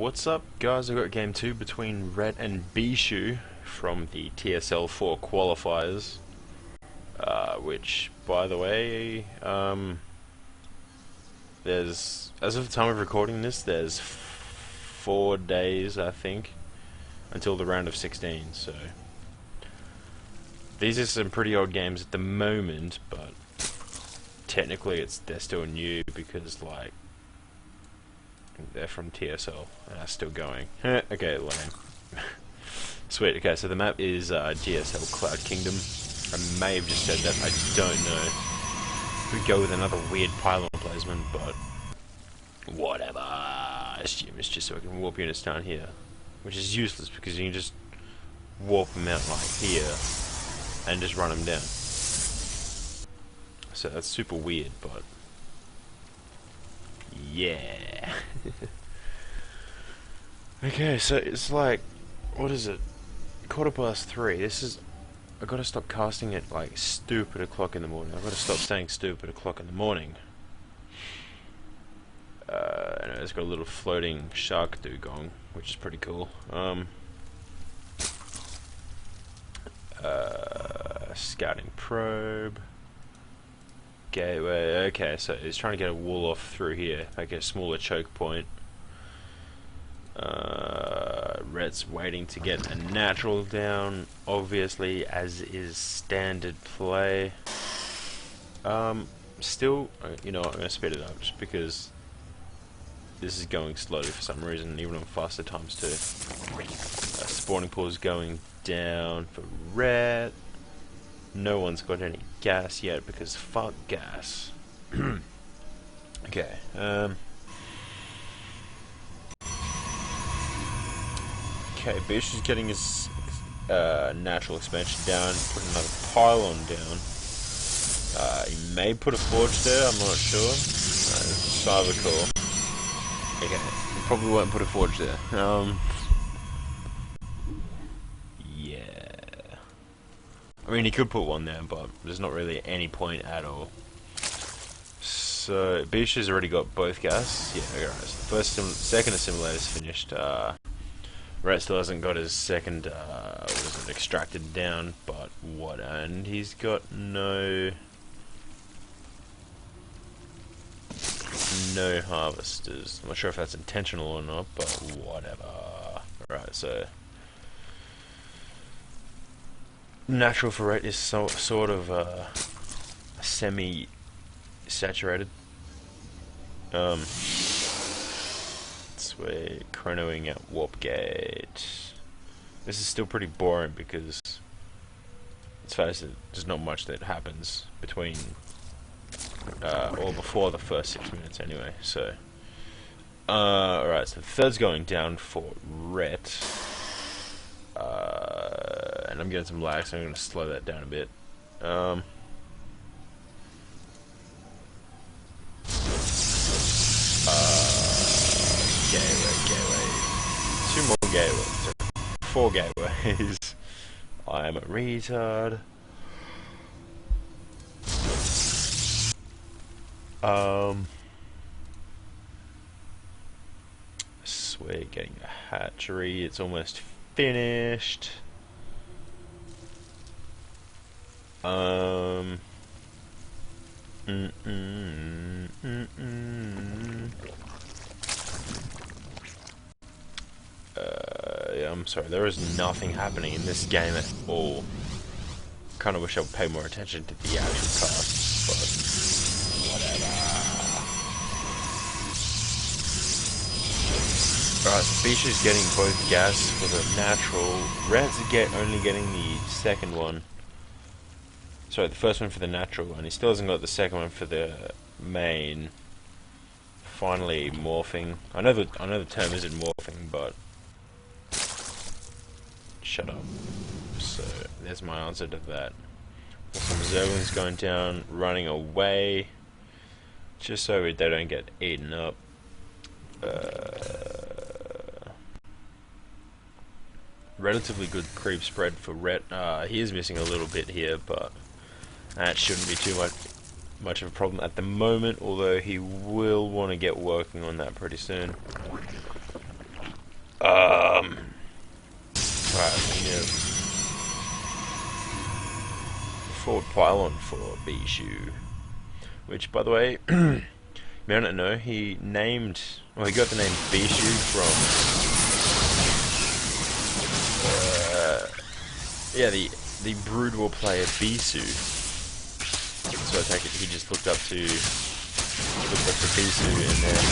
What's up, guys? I've got game 2 between Ret and Bischu from the TSL 4 qualifiers. Which, by the way, there's, as of the time of recording this, there's 4 days, I think, until the round of 16, so these are some pretty old games at the moment, but technically they're still new because, like, they're from TSL and are still going. Okay, lame. Sweet. Okay, so the map is GSL Cloud Kingdom. I may have just said that, I don't know. We go with another weird pylon placement, but whatever. I assume it's just so I can warp units down here, which is useless because you can just warp them out like here and just run them down. So that's super weird, but yeah. Okay, so it's like, what is it? 3:15. This is, I gotta stop casting at like stupid o'clock in the morning. I gotta stop saying stupid o'clock in the morning. And it's got a little floating shark dugong, which is pretty cool. Scouting probe. Gateway. Okay, so he's trying to get a wall off through here, make a smaller choke point. Ret's waiting to get a natural down, obviously, as is standard play. Still, you know what, I'm going to speed it up just because this is going slowly for some reason, even on faster times too. Spawning pool is going down for Ret. No one's got any gas yet because fuck gas. Okay, okay, Bish is getting his natural expansion down, put another pylon down. He may put a forge there, I'm not sure. Cyber core. Okay, he probably won't put a forge there. Yeah. I mean, he could put one there, but there's not really any point at all. So, Bish has already got both gas. Yeah, alright, so the second assimilator's finished. Ret still hasn't got his second, wasn't extracted down, but what, and he's got no harvesters. I'm not sure if that's intentional or not, but whatever. Right, so natural for Ret is sort of semi-saturated. Sweet, chronoing at warp gate. This is still pretty boring because, let's face it, there's not much that happens between or before the first 6 minutes anyway. So, alright, so the third's going down for Ret, and I'm getting some lag, so I'm going to slow that down a bit. Gateway. 2 more gateways. 4 gateways. I am a retard. Sweet, getting a hatchery. It's almost finished. Yeah, I'm sorry, there is nothing happening in this game at all. Kinda wish I would pay more attention to the actual cast, but whatever. Alright, so Bishu's getting both gas for the natural. Ret's only getting the second one. Sorry, the first one for the natural, and he still hasn't got the second one for the main. Finally morphing. I know the term isn't morphing, but shut up. So there's my answer to that. Some Zerlings going down, running away, just so they don't get eaten up. Relatively good creep spread for Ret. He is missing a little bit here, but that shouldn't be too much of a problem at the moment, although he will want to get working on that pretty soon. Alright, we have forward pylon for Bischu, which, by the way, you may not know, he got the name Bischu from, the Brood War player Bischu. So I take it he just looked up to Bischu and then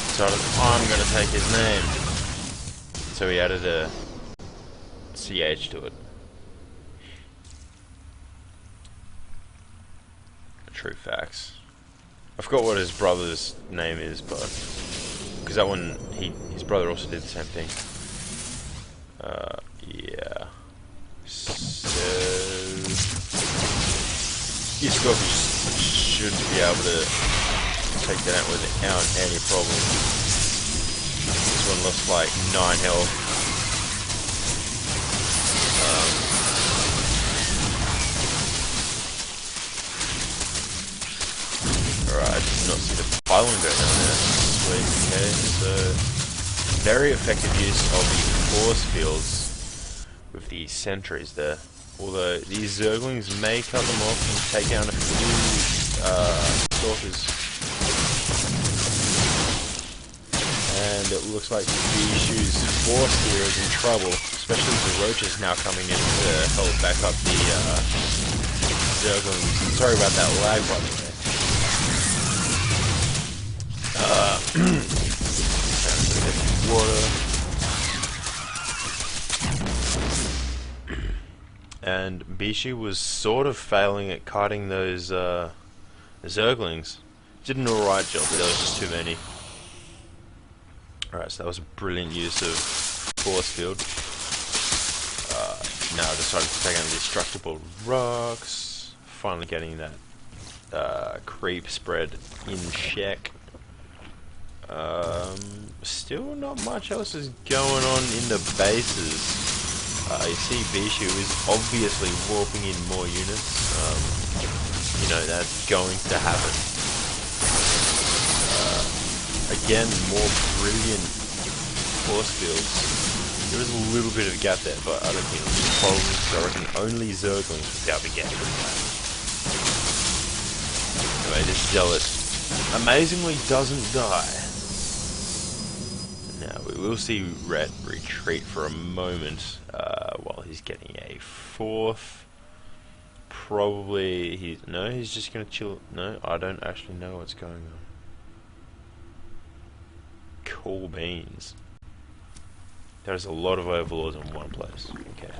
decided, I'm going to take his name. So he added a CH to it. True facts. I forgot what his brother's name is, but because that one, his brother also did the same thing. Yeah. So Scorpion should be able to take that out without any problem. This one looks like 9 health. Alright, I did not see the pylon go down there. Sweet, okay, so very effective use of the force fields with the sentries there. Although these Zerglings may cut them off and take down a few stalkers. And it looks like Bischu's force here is in trouble, especially with the roaches now coming in to help back up the Zerglings. Sorry about that lag, by the way. Water. And Bischu was sort of failing at kiting those Zerglings. Did an alright job, but there was just too many. Alright, so that was a brilliant use of force field. Now I decided to take out indestructible rocks. Finally getting that creep spread in check. Still not much else is going on in the bases. You see Bischu is obviously warping in more units. You know, that's going to happen. Again, more brilliant force fields. There is a little bit of a gap there, but I don't think it'll be a problem. I reckon only Zerglings will be able to get through that. Anyway, this Zealot amazingly doesn't die. Now, we will see Ret retreat for a moment while he's getting a fourth. Probably he's just gonna chill. No, I don't actually know what's going on. Cool beans. There's a lot of overlords in one place. Okay.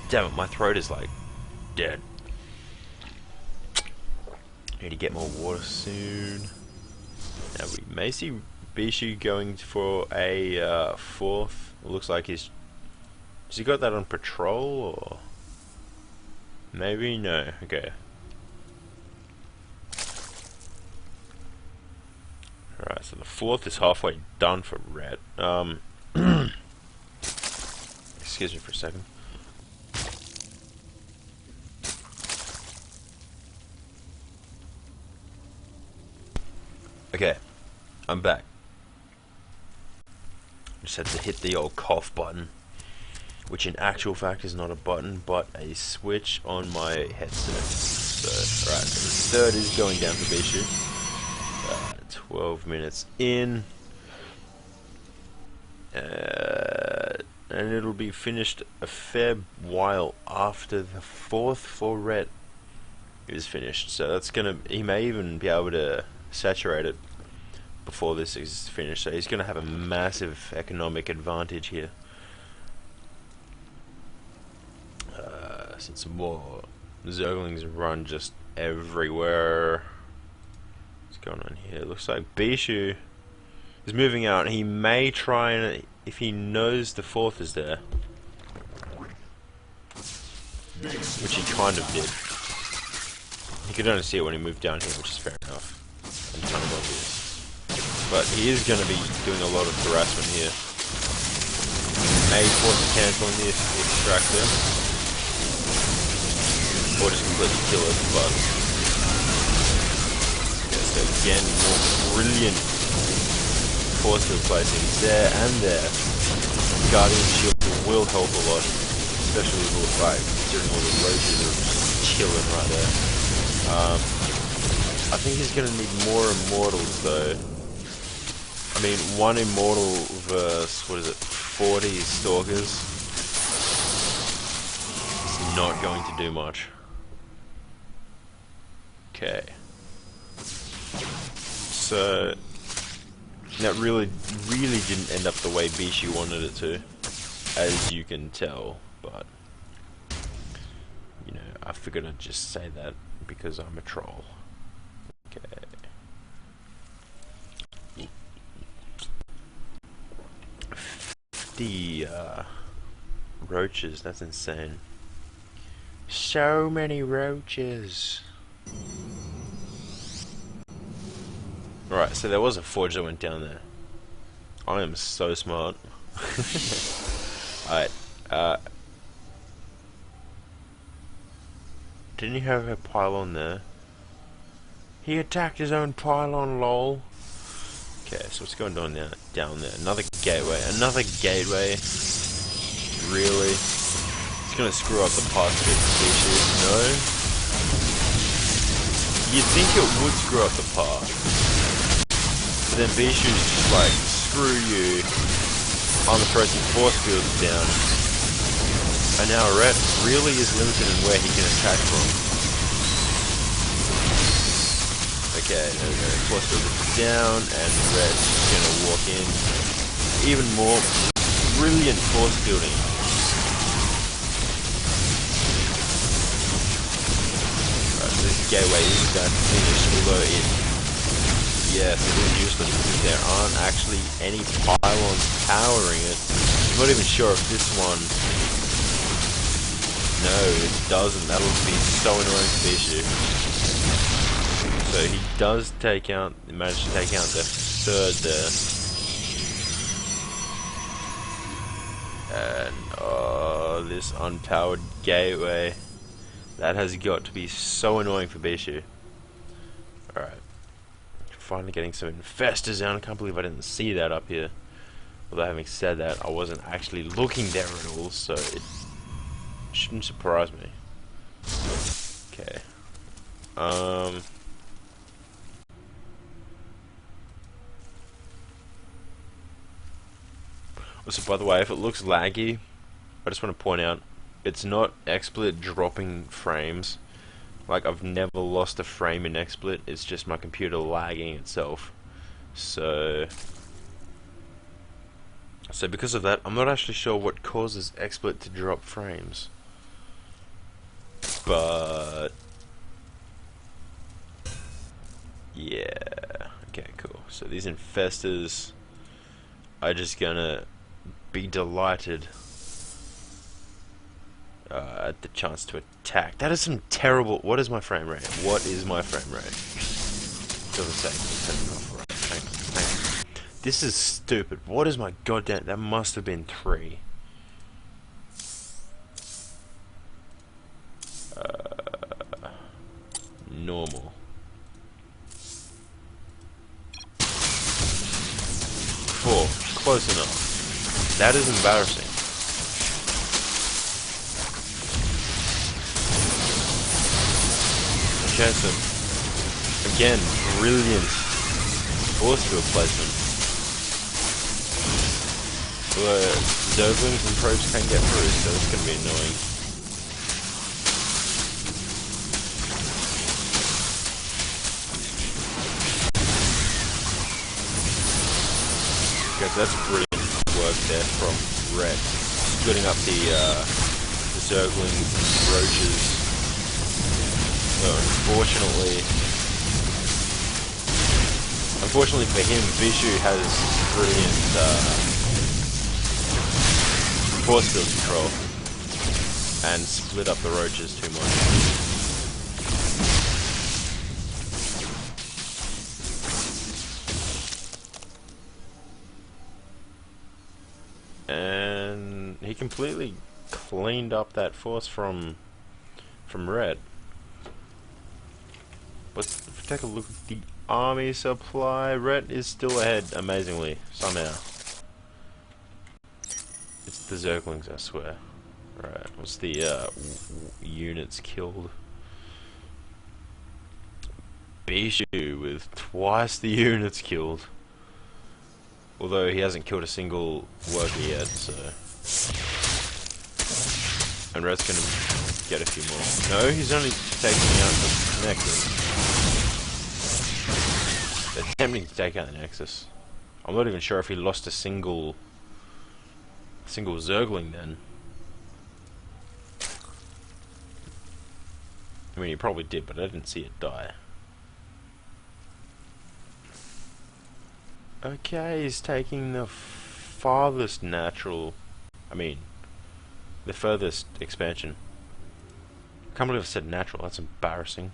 Damn it, my throat is like dead. Need to get more water soon. Now we may see Bischu going for a fourth. It looks like has he got that on patrol or maybe no? Okay. Alright, so the fourth is halfway done for Ret. Excuse me for a second. Okay, I'm back. Just had to hit the old cough button, which in actual fact is not a button, but a switch on my headset. So, alright, so the third is going down for Bischu. 12 minutes in. And it'll be finished a fair while after the fourth for Ret is finished. So that's gonna, he may even be able to saturate it before this is finished. So he's gonna have a massive economic advantage here. Since more Zerglings run just everywhere. What's going on here? It looks like Bischu is moving out, and he may try and, if he knows the fourth is there, which he kind of did. He could only see it when he moved down here, which is fair enough and kind of obvious. But he is going to be doing a lot of harassment here. May force a cancel on the extractor, or just completely kill it, but yeah, so again, more brilliant force field placing there and there. Guardian shield will help a lot, especially with like during all the roaches that are just chilling right there. I think he's gonna need more immortals though. I mean, one immortal versus what is it, 40 stalkers. It's not going to do much. Okay. So that really didn't end up the way Bischu wanted it to, as you can tell, but you know, I figured I'd just say that because I'm a troll. Okay. The roaches, that's insane. So many roaches. Alright, so there was a forge that went down there. I am so smart. Alright, didn't he have a pylon there? He attacked his own pylon, lol. Okay, so what's going on down there? Another gateway. Another gateway? Really? It's gonna screw up the path to Bischu. No? You'd think it would screw up the path. But then Bishu's just like, screw you. I'm pressing force fields down. And now Ret really is limited in where he can attack from. Okay, there we go. Force field is down, and Ret's gonna walk in. Even more brilliant force fielding. Right, so this gateway is going to finish, although it, yes, it is useless because there aren't actually any pylons powering it. I'm not even sure if this one. No, it doesn't. That'll be so annoying for Bischu. So he does take out, manage to take out the third there. And oh, this unpowered gateway. That has got to be so annoying for Bischu. Alright. Finally getting some infestors down. I can't believe I didn't see that up here. Although having said that, I wasn't actually looking there at all, so it shouldn't surprise me. Okay. Also, by the way, if it looks laggy, I just want to point out, it's not XSplit dropping frames. Like, I've never lost a frame in XSplit, it's just my computer lagging itself. So because of that, I'm not actually sure what causes XSplit to drop frames. But yeah, okay, cool. So these infestors are just gonna be delighted at the chance to attack. That is some terrible. What is my frame rate? What is my frame rate? Doesn't say. Turn it off. Right. Hang on. This is stupid. What is my goddamn? That must have been 3. Normal. 4. Close enough. That is embarrassing. Okay, so again, brilliant force field placement. But Zerglings and probes can get through, so it's going to be annoying. Okay, so that's brilliant work there from Ret, splitting up the Zerglings and roaches. Well, unfortunately for him, Bischu has brilliant force field control and split up the roaches too much. And he completely cleaned up that force from Ret. But if we take a look at the army supply. Ret is still ahead, amazingly, somehow. It's the Zerglings, I swear. Right, what's the units killed? Bischu with twice the units killed. Although he hasn't killed a single worker yet, so... And Red's gonna get a few more. No, he's only taking out the Nexus. They're attempting to take out the Nexus. I'm not even sure if he lost a single Zergling then. I mean, he probably did, but I didn't see it die. Okay, he's taking the farthest natural... the furthest expansion. I can't believe I said natural, that's embarrassing.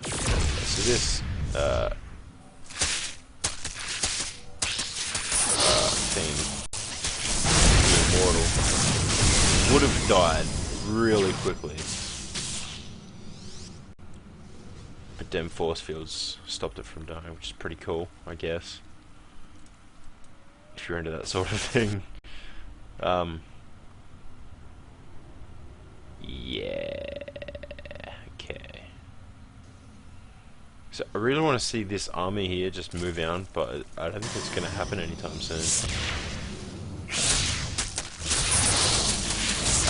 Okay, so this... thing... the Immortal... would have died really quickly. But them force fields stopped it from dying, which is pretty cool, I guess. If you're into that sort of thing. Yeah. Okay. So I really want to see this army here just move out, but I don't think it's going to happen anytime soon.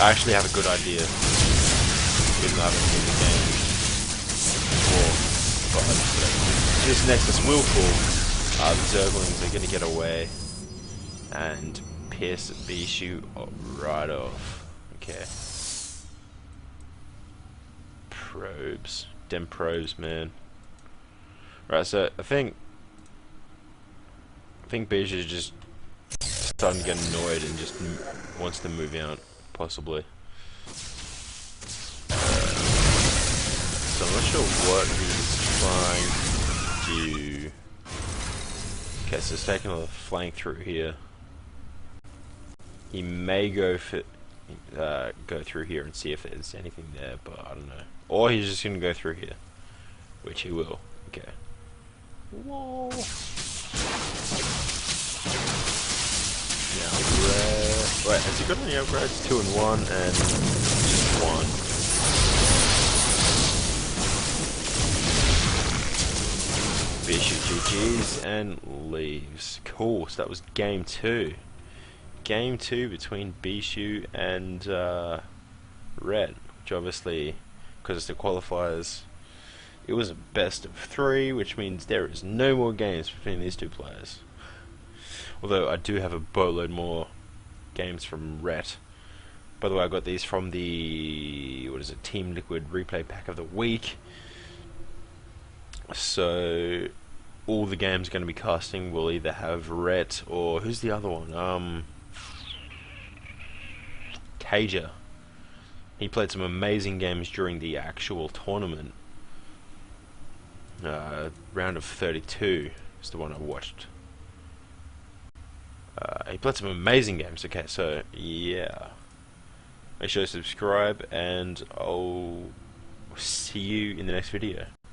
I actually have a good idea, even though I haven't seen the game before. But this Nexus will fall. The Zerglings are going to get away and pierce Bischu right off. Okay. Probes. Dem probes, man. Right, so I think Bischu is just starting to get annoyed and just wants to move out, possibly. So I'm not sure what he's trying to do. Okay, so he's taking a flank through here. He may go through here and see if there's anything there, but I don't know. Or he's just gonna go through here, which he will. Okay. Whoa. Now, wait, has he got any upgrades? 2 and 1, and just 1. Bischu GG's and leaves. Cool, so that was game 2. Game 2 between Bischu and Ret, which obviously, because it's the qualifiers, it was a best of 3, which means there is no more games between these two players. Although I do have a boatload more games from Ret. By the way, I got these from the Team Liquid Replay Pack of the Week. So all the games going to be casting will either have Ret or who's the other one? Taja. He played some amazing games during the actual tournament. Round of 32 is the one I watched. He played some amazing games. Okay, so yeah. Make sure to subscribe, and I'll see you in the next video.